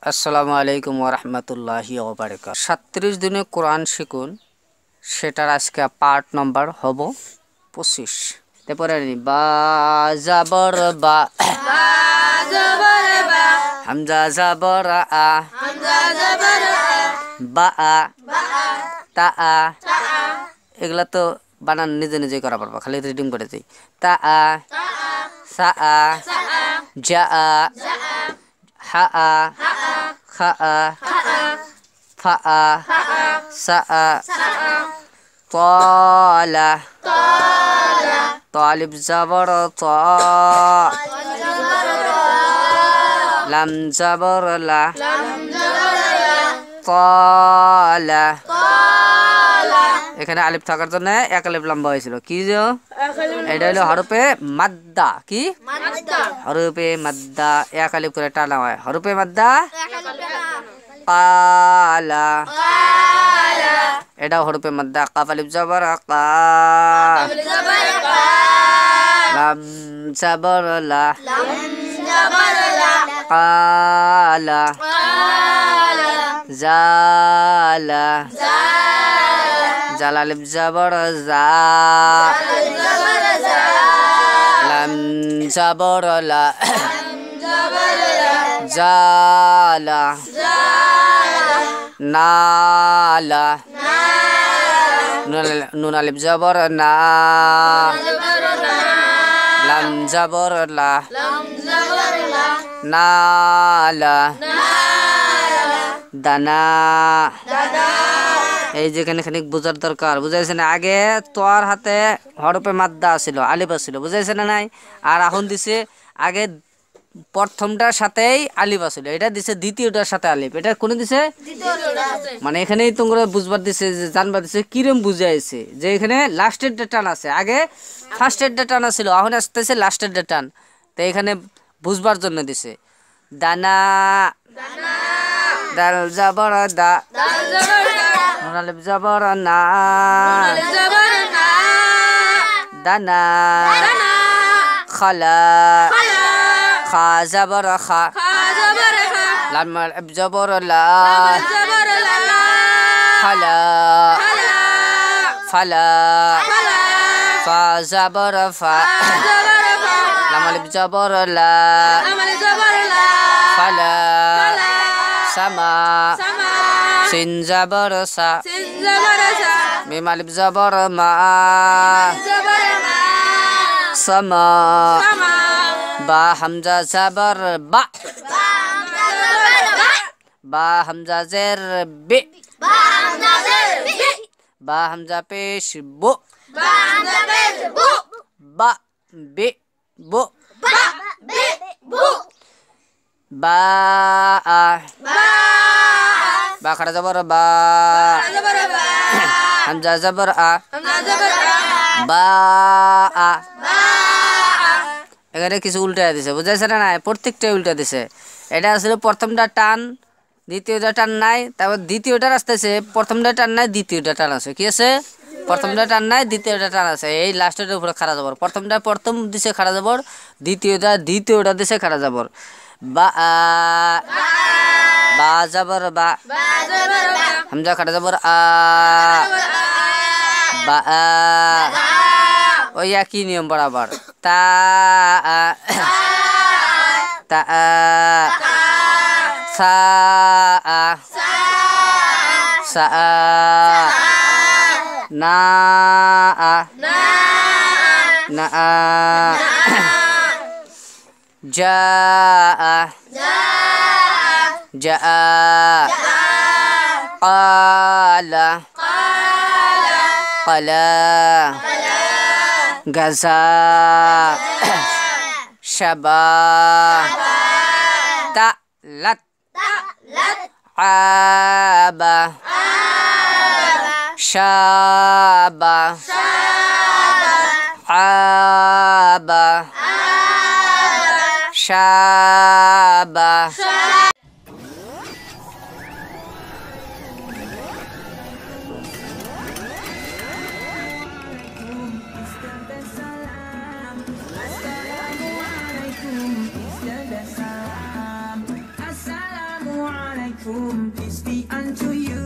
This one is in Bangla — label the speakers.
Speaker 1: আসসালামু আলাইকুম ওয়া রাহমাতুল্লাহি ওয়া বারাকাতুহু। 37 দিনে কোরআন শিখুন, সেটার আজকে পার্ট নাম্বার হবো 25। তারপরে বা জাবর বা, হামজা জাবর আ, বা আ, তা আ, এগুলা তো বানান নিজে নিজে করা পারবা, খালি রিডিং করে দিই। তা আ, সা আ, জা আ, হা আ, খা আ, ফা আ, সা আ, طالا طالب زبر طا، لم زبر لا، طالا। এখানে আলিফ থাকার জন্য এক আলিফ লম্বা হয়েছিল। কি যে এটা হলো হরফে মাদ্দা। কি হরফে মাদ্দা এক আলিফ করে টানা হয়। হরফে মাদ্দা কালা, এটা হরফে মাদ্দা। কাফ আলিফ জবর কা, লাম জবর লা, কালা, জালা, জাল আলিফ জবর জা, লাম জবর লা, জালা, নালা, নুন আলিফ জবর না, লাম জবর লা, নালা, দানা। এই যেখানে খানিক বোঝার দরকার, বুঝাইছে না? আগে তোর হাতে হরফে মাদ্দা ছিল, আলিফ ছিল, বুঝাইছে না? নাই আর এখন দিছে আগে প্রথমটার সাথেই আলিফ আছিল, এটা দিছে দ্বিতীয়টার সাথে আলিফ। এটা কোনে দিছে? মানে এখানেই তোমরা বুঝবার দিছে, যে জানবার দিছে কিরম বুঝাইছে, যে এখানে লাস্টের টান আছে। আগে ফার্স্টের টান ছিল, এখন আসতেছে লাস্টের টান। তো এখানে বুঝবার জন্য দিছে। দানা, দাল জবর দা, নুন আলিফ জবর না, দানা, খালা, খা জবর খা, লাম আলিফ জবর লা, খালা, ফালা, ফা জবর ফা, লাম আলিফ জবর লা, ফালা, সামা, সিন জবর সা, মিম আলিফ জবর মা, সামা, বা হামজা জবর বা, বা হামজা জের বে, বা হামজা পেশ বো, বা বে বো, বা আ, বা খাড়া জবর বা, হামজা জবর আ, বা আ। এখানে কিছু উল্টা দিছে, বুঝাইছে না? নাই প্রত্যেকটাই উল্টা দিছে। এটা আসলে প্রথমটা টান, দ্বিতীয়টা টান নাই, তারপর দ্বিতীয়টার আসতেছে, প্রথমটা টান নাই, দ্বিতীয়টা টান আছে। কি আছে? প্রথমটা টান নাই, দ্বিতীয়টা টান আছে। এই লাস্টের উপরে খাড়া জবর, প্রথমটা প্রথম দিছে খাড়া জবর, দ্বিতীয়টা দিছে খাড়া জবর। বা বা জবর বা, হামজা খাড়া জবর আ, বা ওই একই নিয়ম বরাবর। তা তা সা সা না না জা জা قال قلا غزا شبا تألت عابا شابا عابا شابا।
Speaker 2: Assalamualaikum. Peace be unto you.